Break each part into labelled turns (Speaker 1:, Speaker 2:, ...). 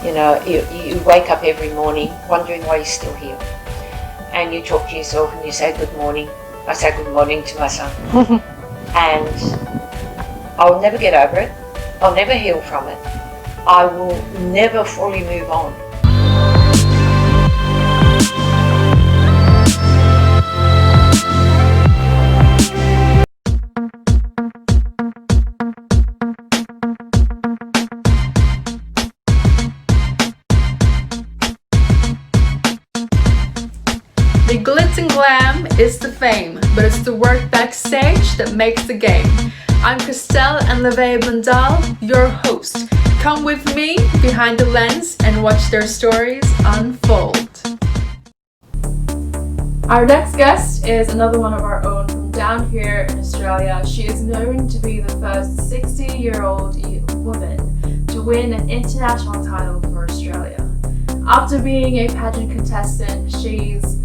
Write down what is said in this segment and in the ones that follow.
Speaker 1: You know, you wake up every morning wondering why you're still here. And you talk to yourself and you say good morning. I say good morning to my son. And I'll never get over it. I'll never heal from it. I will never fully move on.
Speaker 2: The glitz and glam is the fame, but it's the work backstage that makes the game. I'm Crystel and Levay Blundell, your host. Come with me behind the lens and watch their stories unfold. Our next guest is another one of our own from down here in Australia. She is known to be the first 60-year-old woman to win an international title for Australia. After being a pageant contestant, she's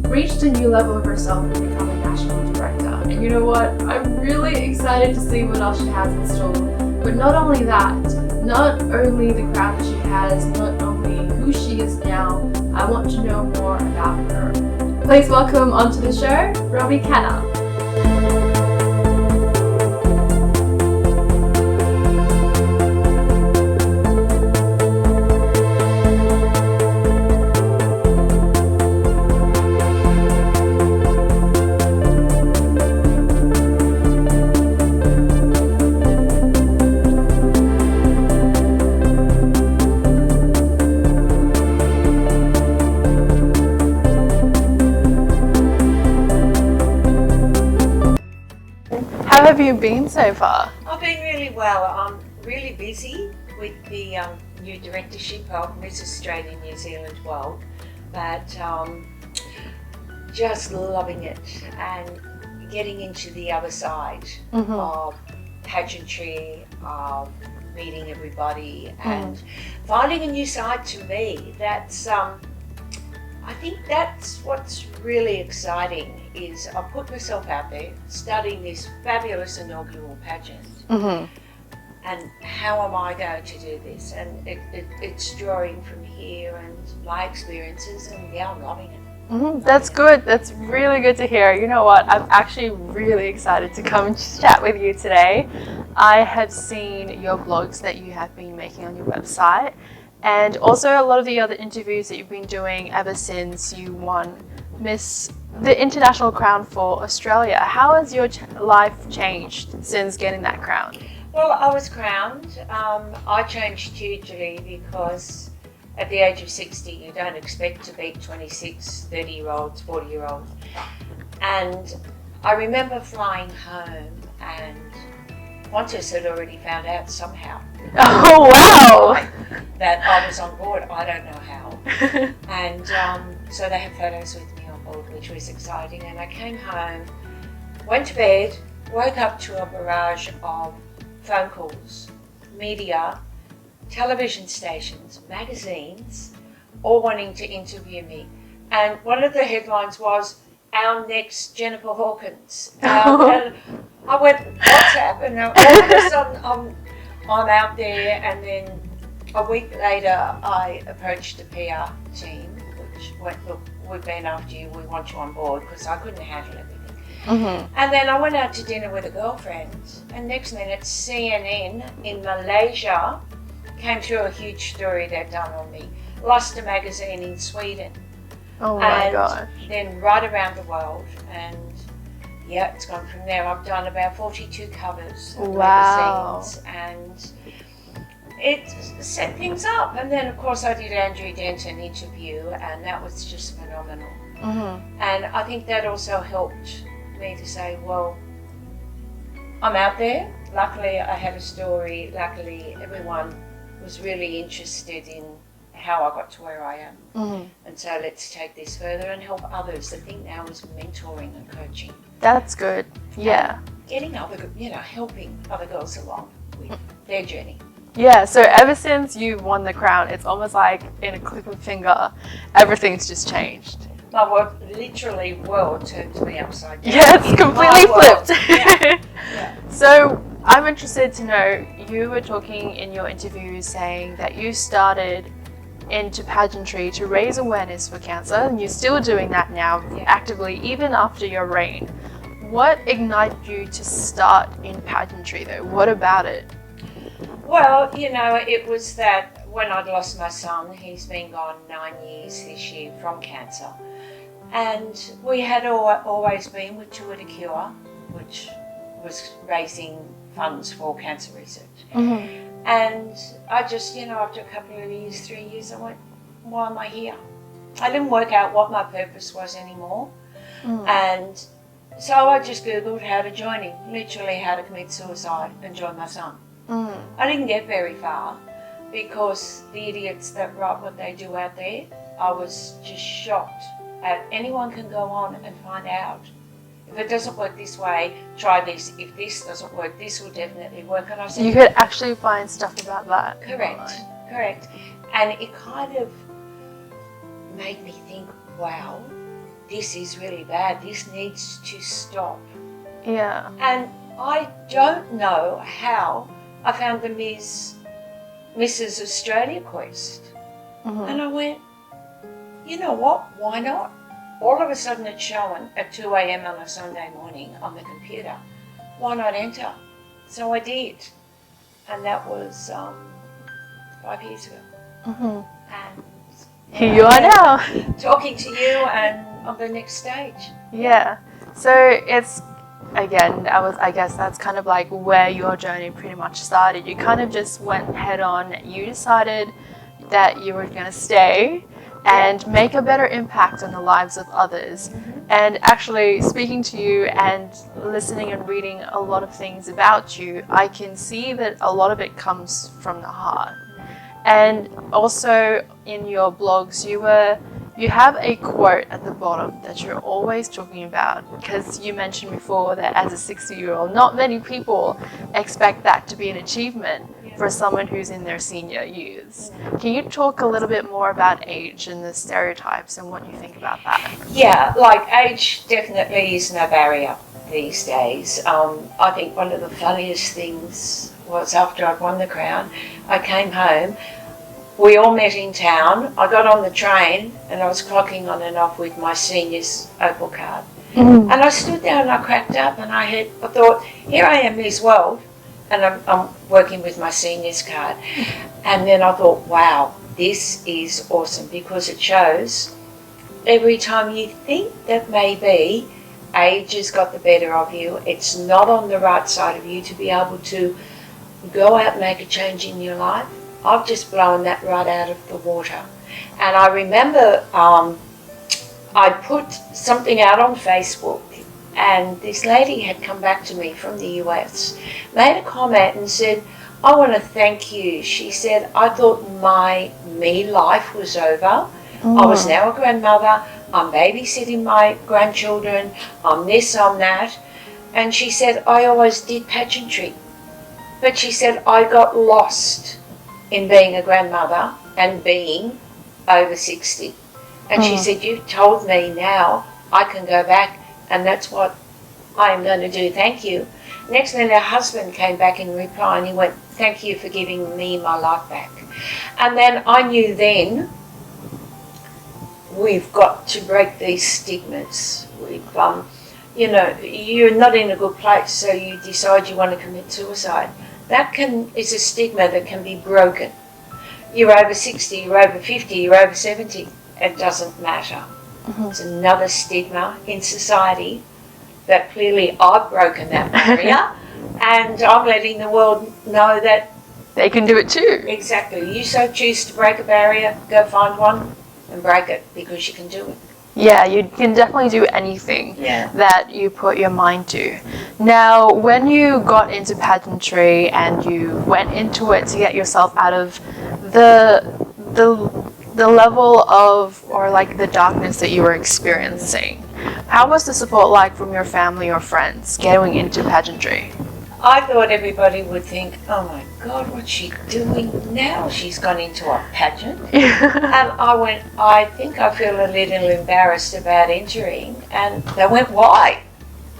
Speaker 2: reached a new level of herself and become a national director. And you know what? I'm really excited to see what else she has in store. But not only that, not only the crown that she has, not only who she is now, I want to know more about her. Please welcome onto the show, Robbie Canner. How have you been so far?
Speaker 1: I've been really well. I'm really busy with the new directorship of Miss Australia, New Zealand World, but just loving it and getting into the other side of pageantry, of meeting everybody and finding a new side to me. That's I think that's what's really exciting is I put myself out there studying this fabulous inaugural pageant and how am I going to do this, and it's drawing from here and my experiences, and yeah, I'm loving it.
Speaker 2: That's good. That's really good to hear. You know what? I'm actually really excited to come and chat with you today. I have seen your blogs that you have been making on your website, and also a lot of the other interviews that you've been doing ever since you won the international crown for Australia. How has your life changed since getting that crown?
Speaker 1: Well, I was crowned. I changed hugely because at the age of 60, you don't expect to beat 26, 30-year-olds, 40-year-olds. And I remember flying home and Qantas had already found out somehow.
Speaker 2: Oh, wow!
Speaker 1: That I was on board. I don't know how. And so they had photos with me on board, which was exciting. And I came home, went to bed, woke up to a barrage of phone calls, media, television stations, magazines, all wanting to interview me. And one of the headlines was, "Our next Jennifer Hawkins." And I went, what's happened? All of a sudden, I'm out there, and then a week later, I approached the PR team, which went, "Look, we've been after you, we want you on board," because I couldn't handle everything. And then I went out to dinner with a girlfriend, and next minute, CNN in Malaysia came through a huge story they'd done on me. Lost a magazine in Sweden.
Speaker 2: Oh my God.
Speaker 1: Then right around the world, and yeah, it's gone from there. I've done about 42 covers of magazines, and it set things up. And then of course I did Andrew Denton interview, and that was just phenomenal. And I think that also helped me to say, well, I'm out there. Luckily I had a story. Luckily everyone was really interested in how I got to where I am. And so let's take this further and help others. The thing now is mentoring and coaching.
Speaker 2: That's good. Yeah.
Speaker 1: Getting other, helping other girls along with their journey.
Speaker 2: Yeah, so ever since you won the crown, it's almost like in a click of a finger, everything's just changed.
Speaker 1: My world, literally world turned to me upside down.
Speaker 2: Yeah, it's completely flipped.
Speaker 1: Yeah.
Speaker 2: So I'm interested to know, you were talking in your interview saying that you started into pageantry to raise awareness for cancer, and you're still doing that now actively, even after your reign. What ignited you to start in pageantry though? What about it?
Speaker 1: Well, it was that when I'd lost my son, he's been gone 9 years this year from cancer. And we had always been with Tour de Cure, which was raising funds for cancer research.
Speaker 2: Mm-hmm.
Speaker 1: And I just, after a couple of years, 3 years, I went, why am I here? I didn't work out what my purpose was anymore.
Speaker 2: Mm.
Speaker 1: And so I just Googled how to join him, literally how to commit suicide and join my son.
Speaker 2: Mm.
Speaker 1: I didn't get very far because the idiots that write what they do out there, I was just shocked at anyone can go on and find out. If it doesn't work this way, try this. If this doesn't work, this will definitely work. And I said,
Speaker 2: you could actually find stuff about that.
Speaker 1: Correct. And it kind of made me think, wow, this is really bad. This needs to stop.
Speaker 2: Yeah.
Speaker 1: And I don't know how I found the Mrs. Australia quest.
Speaker 2: Mm-hmm.
Speaker 1: And I went, you know what, why not? All of a sudden it's showing at 2 a.m. on a Sunday morning on the computer. Why not enter? So I did. And that was 5 years ago.
Speaker 2: Mm-hmm.
Speaker 1: And
Speaker 2: here you are now.
Speaker 1: Talking to you and on the next stage.
Speaker 2: Yeah. So it's, again, I guess that's kind of like where your journey pretty much started. You kind of just went head on. You decided that you were going to stay and make a better impact on the lives of others.
Speaker 1: Mm-hmm.
Speaker 2: And actually, speaking to you and listening and reading a lot of things about you, I can see that a lot of it comes from the heart. And also in your blogs, you have a quote at the bottom that you're always talking about, because you mentioned before that as a 60-year-old, not many people expect that to be an achievement for someone who's in their senior years. Can you talk a little bit more about age and the stereotypes and what you think about that?
Speaker 1: Yeah, like age definitely is no barrier these days. I think one of the funniest things was after I'd won the crown, I came home, we all met in town, I got on the train and I was clocking on and off with my senior's Opal card.
Speaker 2: Mm.
Speaker 1: And I stood there and I cracked up and I thought, here I am, Miss World, and I'm working with my senior's card. And then I thought, wow, this is awesome, because it shows every time you think that maybe age has got the better of you, it's not on the right side of you to be able to go out and make a change in your life. I've just blown that right out of the water. And I remember I put something out on Facebook, and this lady had come back to me from the US, made a comment and said, I want to thank you. She said, I thought my life was over.
Speaker 2: Mm.
Speaker 1: I was now a grandmother. I'm babysitting my grandchildren. I'm this, I'm that. And she said, I always did pageantry. But she said, I got lost in being a grandmother and being over 60. And she said, you've told me now I can go back, and that's what I'm going to do. Thank you. Next minute, her husband came back in reply and he went, thank you for giving me my life back. And then I knew then, we've got to break these stigmas. You're not in a good place, so you decide you want to commit suicide. That is a stigma that can be broken. You're over 60, you're over 50, you're over 70. It doesn't matter.
Speaker 2: Mm-hmm.
Speaker 1: It's another stigma in society that clearly I've broken that barrier, and I'm letting the world know that
Speaker 2: they can do it too.
Speaker 1: Exactly. You so choose to break a barrier, go find one and break it, because you can do it.
Speaker 2: Yeah, you can definitely do anything that you put your mind to. Now, when you got into pageantry and you went into it to get yourself out of the level of, or like the darkness that you were experiencing, how was the support like from your family or friends getting into pageantry?
Speaker 1: I thought everybody would think, oh my God, what's she doing now? She's gone into a pageant. And I went, I think I feel a little embarrassed about entering. And they went, why?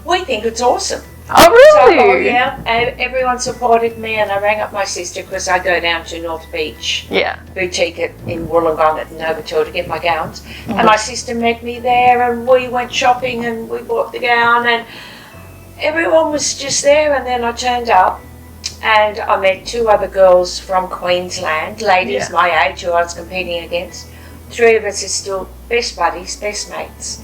Speaker 1: We think it's awesome.
Speaker 2: Oh, really?
Speaker 1: So, yeah, everyone supported me, and I rang up my sister because I go down to North Beach boutique in Wollongong at Novotel to get my gowns. And my sister met me there, and we went shopping, and we bought the gown, and everyone was just there. And then I turned up, and I met 2 other girls from Queensland, ladies my age who I was competing against. 3 of us are still best buddies, best mates.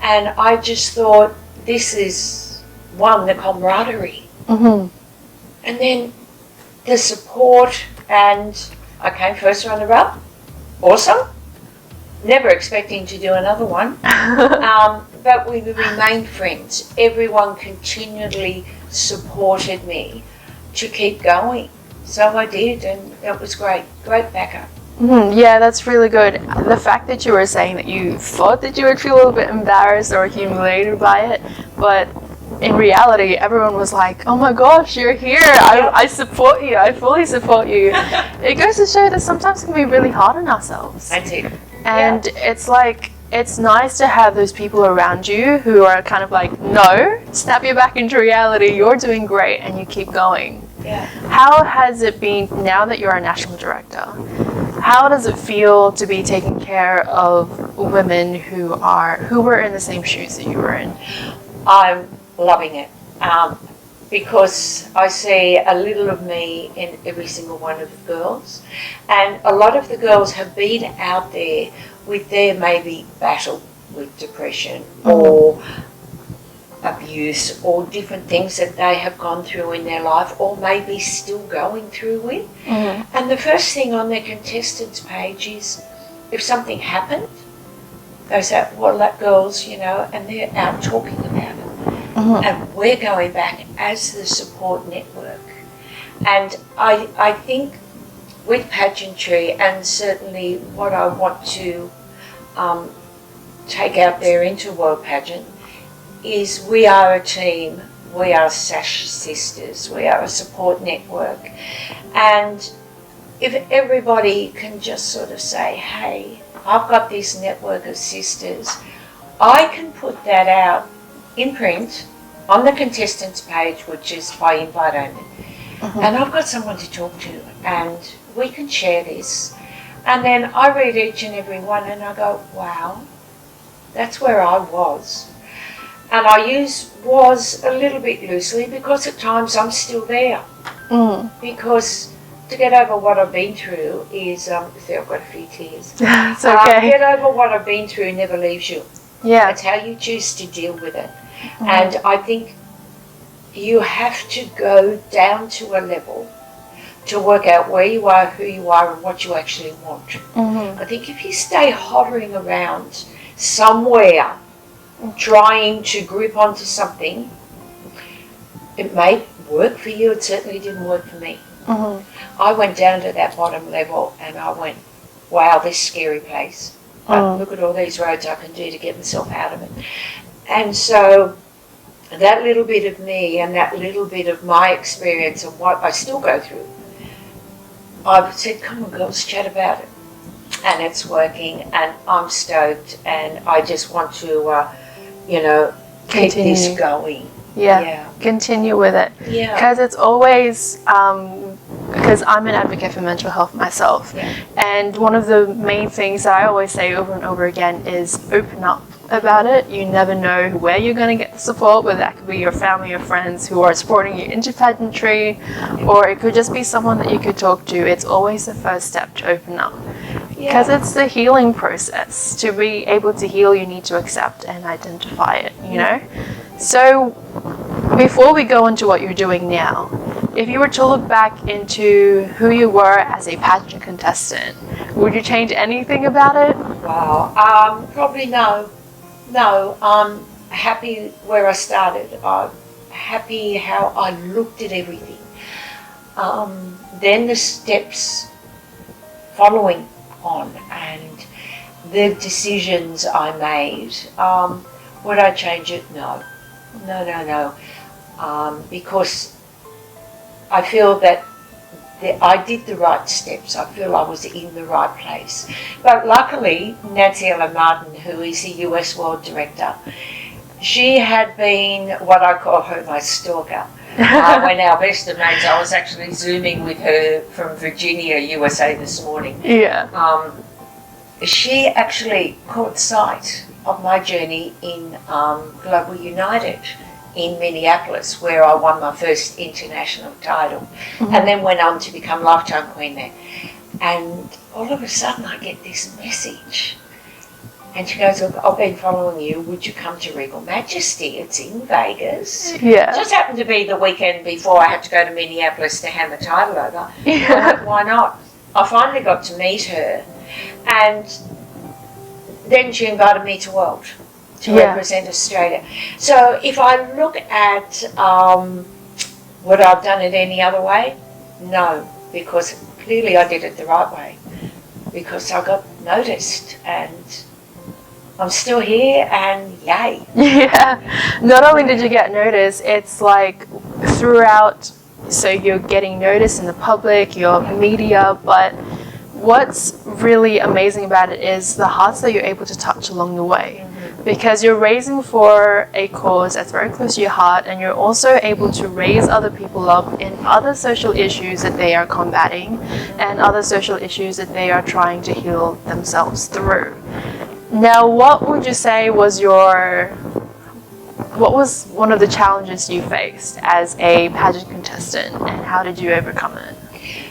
Speaker 1: And I just thought, this is, the camaraderie. And then the support, and I came first runner-up. Awesome. Never expecting to do another one. But we remained friends. Everyone continually supported me to keep going. So I did, and it was great. Great backup.
Speaker 2: Yeah, that's really good. The fact that you were saying that you thought that you would feel a little bit embarrassed or humiliated by it, but in reality, everyone was like, oh my gosh, you're here. I support you. I fully support you. It goes to show that sometimes it can be really hard on ourselves.
Speaker 1: I do.
Speaker 2: And it's like, it's nice to have those people around you who are kind of like, no, snap you back into reality. You're doing great, and you keep going.
Speaker 1: Yeah.
Speaker 2: How has it been now that you're a national director? How does it feel to be taking care of women who were in the same shoes that you were in?
Speaker 1: I'm loving it, because I see a little of me in every single one of the girls, and a lot of the girls have been out there with their maybe battle with depression or abuse or different things that they have gone through in their life or maybe still going through with. And the first thing on their contestants page is, if something happened, they say, well, that girl's, and they're out talking about it. And we're going back as the support network. And I think with pageantry, and certainly what I want to take out there into World Pageant, is we are a team, we are Sash Sisters, we are a support network. And if everybody can just sort of say, hey, I've got this network of sisters, I can put that out in print on the contestants page, which is by invite only. And I've got someone to talk to, and we can share this. And then I read each and every one, and I go, wow, that's where I was. And I use was a little bit loosely because at times I'm still there. Because to get over what I've been through is, see, I've got a few tears.
Speaker 2: It's okay.
Speaker 1: Get over what I've been through never leaves you.
Speaker 2: Yeah.
Speaker 1: It's how you choose to deal with it. And I think you have to go down to a level to work out where you are, who you are, and what you actually want. I think if you stay hovering around somewhere trying to grip onto something, it may work for you. It certainly didn't work for me. I went down to that bottom level and I went, wow, this scary place. But look at all these roads I can do to get myself out of it. And so that little bit of me and that little bit of my experience and what I still go through, I've said, come on girls, chat about it. And it's working, and I'm stoked, and I just want to, keep this going.
Speaker 2: Yeah, continue with it.
Speaker 1: Yeah.
Speaker 2: Because it's always, because I'm an advocate for mental health myself. And one of the main things that I always say over and over again is open up about it. You never know where you're going to get the support, whether that could be your family or friends who are supporting you into pageantry, or it could just be someone that you could talk to. It's always the first step to open up. Because it's the healing process. To be able to heal, you need to accept and identify it, So before we go into what you're doing now, if you were to look back into who you were as a pageant contestant, would you change anything about it?
Speaker 1: Wow. Probably no. No, I'm happy where I started. I'm happy how I looked at everything. Then the steps following on and the decisions I made. Would I change it? No. Because I feel that I did the right steps. I feel I was in the right place. But luckily, Nancy Ellen Martin, who is the US World Director, She had been what I call her my stalker. When our best of mates, I was actually Zooming with her from Virginia, USA this morning.
Speaker 2: Yeah.
Speaker 1: She actually caught sight of my journey in Global United in Minneapolis, where I won my first international title, and then went on to become lifetime queen there. And all of a sudden I get this message. And she goes, look, I've been following you. Would you come to Regal Majesty? It's in Vegas.
Speaker 2: Yeah.
Speaker 1: It just happened to be the weekend before I had to go to Minneapolis to hand the title over.
Speaker 2: Yeah.
Speaker 1: I went, why not? I finally got to meet her. And then she invited me to World to represent Australia. So if I look at would I have done it any other way? No, because clearly I did it the right way. Because I got noticed and I'm still here and yay.
Speaker 2: Yeah. Not only did you get noticed, it's like throughout, so you're getting noticed in the public, your media, but what's really amazing about it is the hearts that you're able to touch along the way. Because you're raising for a cause that's very close to your heart, and you're also able to raise other people up in other social issues that they are combating and other social issues that they are trying to heal themselves through. Now, what would you say was what was one of the challenges you faced as a pageant contestant, and how did you overcome it?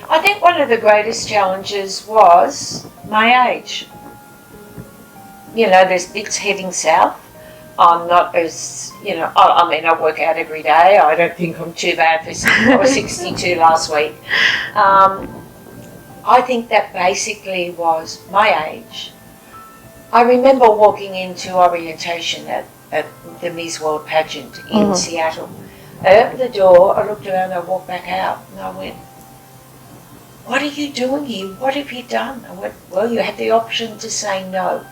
Speaker 1: I think one of the greatest challenges was my age. You know, there's bits heading south. I'm not as, I mean, I work out every day. I don't think I'm too bad for, I was 62 last week. I think that basically was my age. I remember walking into orientation at the Miss World pageant in Seattle. I opened the door, I looked around, I walked back out, and I went, what are you doing here? What have you done? I went, well, you had the option to say no.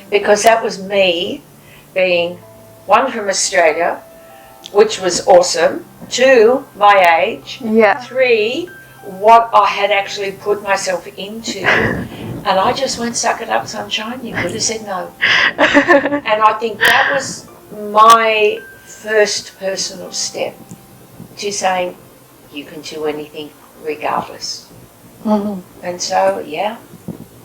Speaker 1: Because that was me being, one, from Australia, which was awesome, 2, my age, 3, what I had actually put myself into. And I just went, suck it up, sunshine. You could have said no. And I think that was my first personal step to saying, you can do anything regardless. And so, yeah.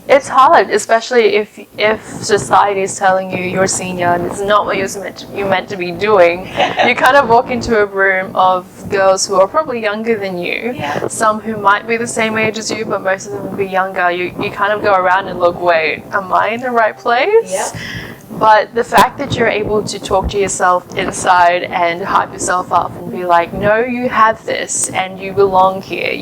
Speaker 2: It's hard, especially if society is telling you you're senior and it's not what you're meant to be doing. You kind of walk into a room of girls who are probably younger than you, some who might be the same age as you, but most of them will be younger. You kind of go around and look, wait, am I in the right place?
Speaker 1: Yeah.
Speaker 2: But the fact that you're able to talk to yourself inside and hype yourself up and be like, no, you have this and you belong here.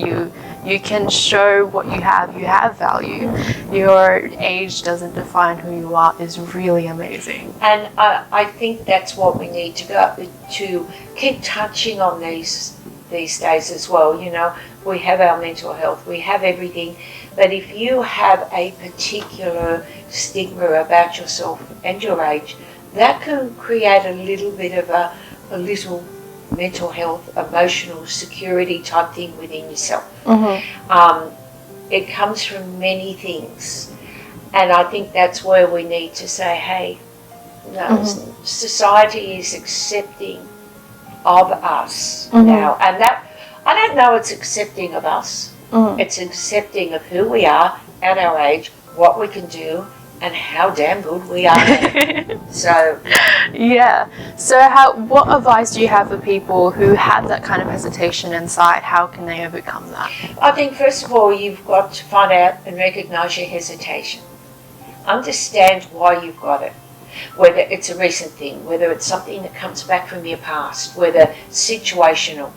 Speaker 2: You can show what you have value. Your age doesn't define who you are is really amazing.
Speaker 1: And I think that's what we need to keep touching on these days as well. We have our mental health, we have everything, but if you have a particular stigma about yourself and your age, that can create a little bit of a little mental health, emotional security type thing within yourself. It comes from many things, and I think that's where we need to say, hey, no, society is accepting of us now, and that, I don't know, it's accepting of us. It's accepting of who we are at our age, what we can do, and how damn good we are. So what advice do you have for people who have that kind of hesitation inside? How can they overcome that? I think first of all, you've got to find out and recognize your hesitation. Understand why you've got it. Whether it's a recent thing, whether it's something that comes back from your past, whether situational.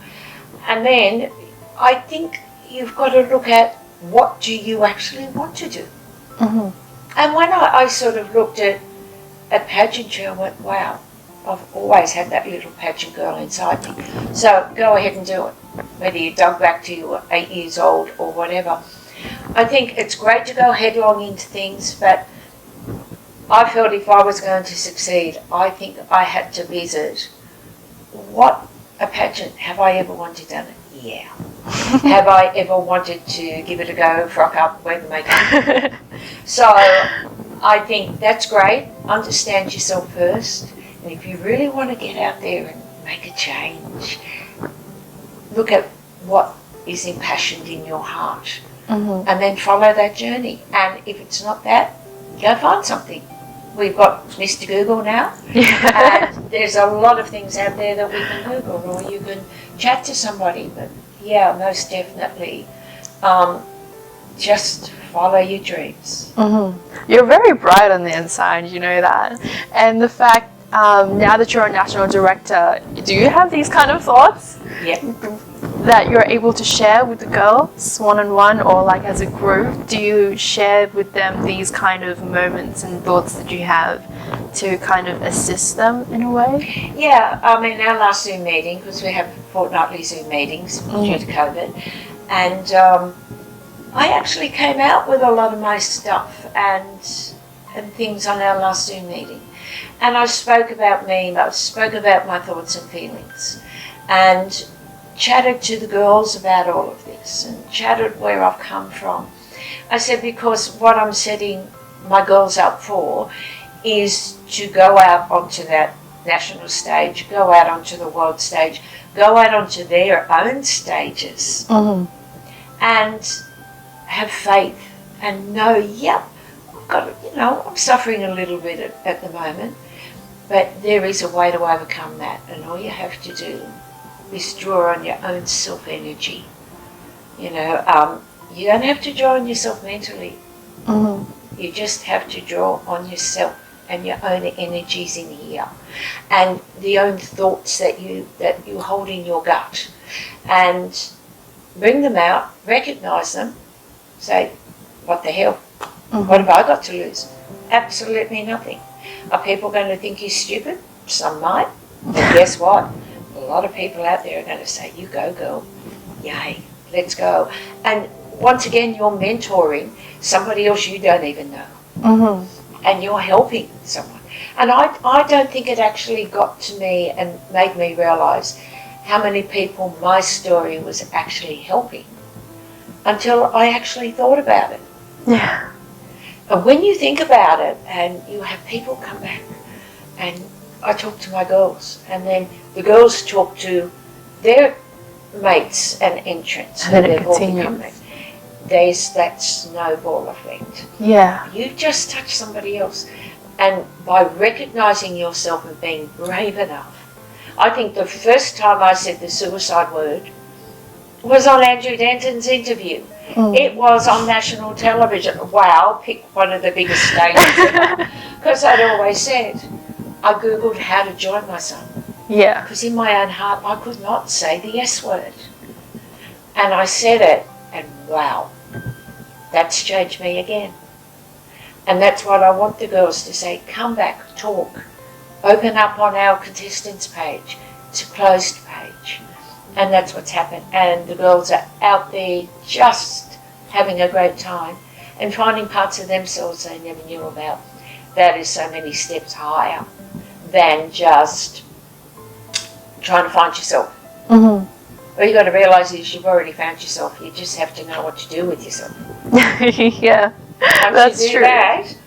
Speaker 1: And then I think you've got to look at, what do you actually want to do? And when I sort of looked at pageantry, I went, wow, I've always had that little pageant girl inside me. So go ahead and do it, whether you dug back to you were 8 years old or whatever. I think it's great to go headlong into things, but I felt if I was going to succeed, I think I had to visit what a pageant, have I ever wanted to done it? Yeah. Have I ever wanted to give it a go, frock up, wear the makeup? So I think that's great. Understand yourself first. And if you really want to get out there and make a change, look at what is impassioned in your heart, and then follow that journey. And if it's not that, go find something. We've got Mr. Google now, and there's a lot of things out there that we can Google, or you can chat to somebody. But yeah, most definitely, just follow your dreams.
Speaker 2: You're very bright on the inside, you know that. And the fact, now that you're a national director, do you have these kind of thoughts?
Speaker 1: Yeah.
Speaker 2: That you're able to share with the girls one-on-one, or like as a group? Do you share with them these kind of moments and thoughts that you have to kind of assist them in a way?
Speaker 1: Yeah, I mean, our last Zoom meeting, because we have fortnightly Zoom meetings due to COVID, and I actually came out with a lot of my stuff and things on our last Zoom meeting. And I spoke about me, I spoke about my thoughts and feelings, and chatted to the girls about all of this, and chatted where I've come from. I said, because what I'm setting my girls up for is to go out onto that national stage, go out onto the world stage, go out onto their own stages, and have faith and know, yep, I've got, I'm suffering a little bit at the moment, but there is a way to overcome that, and all you have to do is draw on your own self-energy. You don't have to draw on yourself mentally. You just have to draw on yourself and your own energies in here, and the own thoughts that you hold in your gut, and bring them out, recognize them, say, what the hell? What have I got to lose? Absolutely nothing. Are people going to think you're stupid? Some might. But guess what? A lot of people out there are going to say, you go, girl. Yay, let's go. And once again, you're mentoring somebody else you don't even know. And you're helping someone. And I don't think it actually got to me and made me realise how many people my story was actually helping until I actually thought about it.
Speaker 2: Yeah.
Speaker 1: And when you think about it, and you have people come back, and I talk to my girls, and then the girls talk to their mates and entrants,
Speaker 2: and then it continues.
Speaker 1: There's that snowball effect.
Speaker 2: Yeah.
Speaker 1: You just touch somebody else, and by recognising yourself and being brave enough. I think the first time I said the suicide word was on Andrew Denton's interview. It was on national television. Wow, pick one of the biggest stages. Because I'd always said, I Googled how to join my son.
Speaker 2: Yeah.
Speaker 1: Because in my own heart, I could not say the S word. And I said it, and wow, that's changed me again. And that's what I want the girls to say. Come back, talk. Open up on our contestants page. It's a closed page. And that's what's happened. And the girls are out there just having a great time and finding parts of themselves they never knew about. That is so many steps higher than just trying to find yourself. What you've got to realise is you've already found yourself. You just have to know what to do with yourself.
Speaker 2: Yeah,
Speaker 1: Once
Speaker 2: that's
Speaker 1: you do
Speaker 2: true.
Speaker 1: That,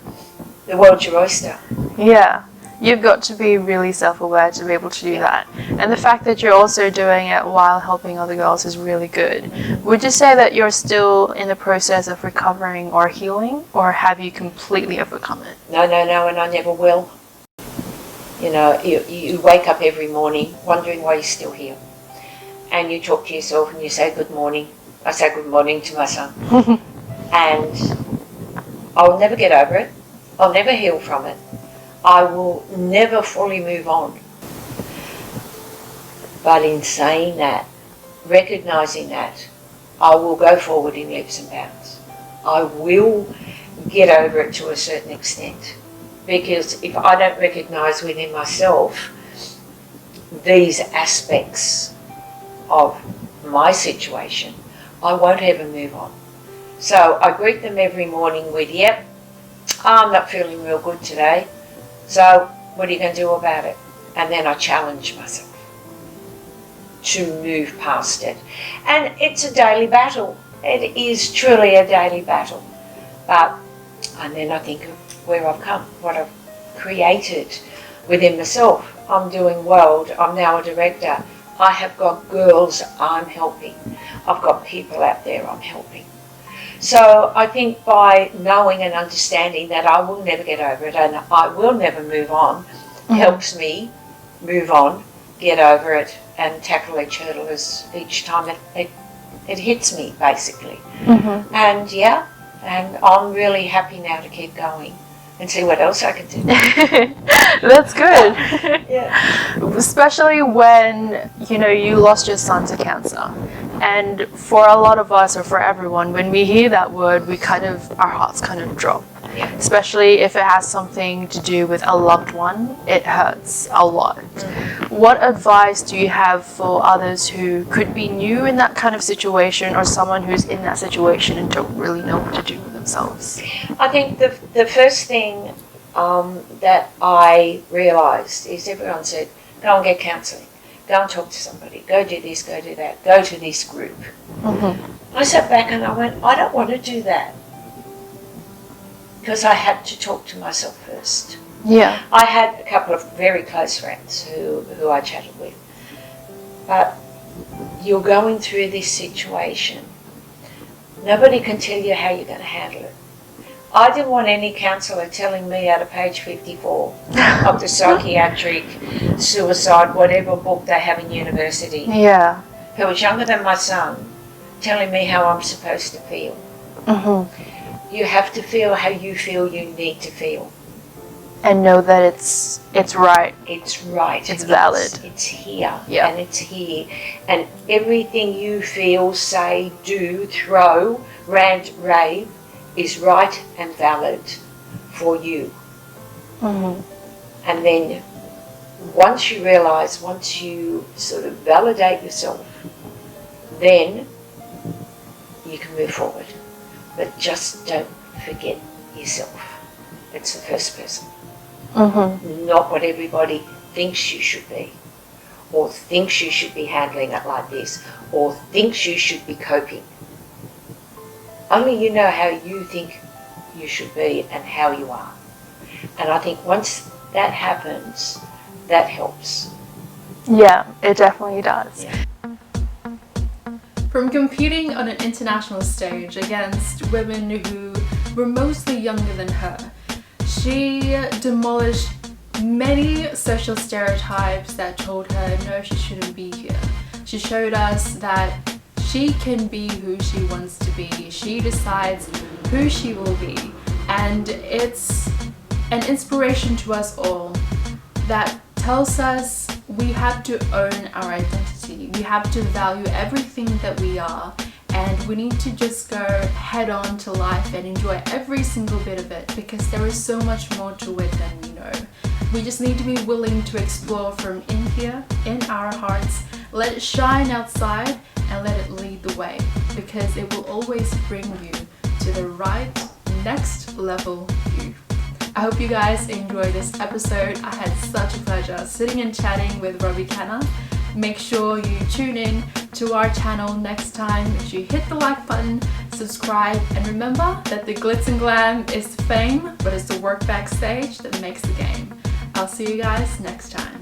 Speaker 1: the world's your oyster.
Speaker 2: Yeah. You've got to be really self-aware to be able to do that. And the fact that you're also doing it while helping other girls is really good. Would you say that you're still in the process of recovering or healing, or have you completely overcome it?
Speaker 1: No, and I never will. You wake up every morning wondering why you're still here. And you talk to yourself and you say good morning. I say good morning to my son. And I'll never get over it. I'll never heal from it. I will never fully move on. But in saying that, recognising that, I will go forward in leaps and bounds. I will get over it to a certain extent. Because if I don't recognise within myself these aspects of my situation, I won't ever move on. So I greet them every morning with, yep, I'm not feeling real good today. So what are you going to do about it? And then I challenge myself to move past it. And it's a daily battle. It is truly a daily battle. And then I think of where I've come, what I've created, within myself. I'm doing well. I'm now a director. I have got girls I'm helping. I've got people out there I'm helping. So I think by knowing and understanding that I will never get over it and I will never move on, helps me move on, get over it, and tackle each hurdle each time it hits me, basically. And yeah, and I'm really happy now to keep going and see what else I can do.
Speaker 2: That's good.
Speaker 1: Yeah.
Speaker 2: Especially when, you know, you lost your son to cancer. And for a lot of us, or for everyone, when we hear that word, our hearts kind of drop.
Speaker 1: Yeah.
Speaker 2: Especially if it has something to do with a loved one, it hurts a lot. What advice do you have for others who could be new in that kind of situation, or someone who's in that situation and don't really know what to do with themselves?
Speaker 1: I think the first thing that I realised is everyone said, go and get counselling, go and talk to somebody, go do this, go do that, go to this group. I sat back and I went, I don't want to do that. Because I had to talk to myself first.
Speaker 2: Yeah.
Speaker 1: I had a couple of very close friends who I chatted with. But you're going through this situation. Nobody can tell you how you're going to handle it. I didn't want any counsellor telling me out of page 54 of the psychiatric suicide, whatever book they have in university,
Speaker 2: Yeah.
Speaker 1: who was younger than my son, telling me how I'm supposed to feel. You have to feel how you feel you need to feel.
Speaker 2: And know that it's right.
Speaker 1: It's right.
Speaker 2: It's valid.
Speaker 1: It's here.
Speaker 2: Yeah.
Speaker 1: And it's here. And everything you feel, say, do, throw, rant, rave is right and valid for you. And then once you realise, once you sort of validate yourself, then you can move forward. But just don't forget yourself. It's the first person. Not what everybody thinks you should be, or thinks you should be handling it like this, or thinks you should be coping. Only you know how you think you should be and how you are. And I think once that happens, that helps.
Speaker 2: Yeah, it definitely does.
Speaker 1: Yeah.
Speaker 2: From competing on an international stage against women who were mostly younger than her, she demolished many social stereotypes that told her no, she shouldn't be here. She showed us that she can be who she wants to be. She decides who she will be. And it's an inspiration to us all that tells us we have to own our identity. We have to value everything that we are, and we need to just go head on to life and enjoy every single bit of it, because there is so much more to it than we know. We just need to be willing to explore from in here, in our hearts, let it shine outside and let it lead the way, because it will always bring you to the right next level you. I hope you guys enjoyed this episode. I had such a pleasure sitting and chatting with Robbie Canner. Make sure you tune in to our channel next time. Make sure you hit the like button, subscribe, and remember that the glitz and glam is fame, but it's the work backstage that makes the game. I'll see you guys next time.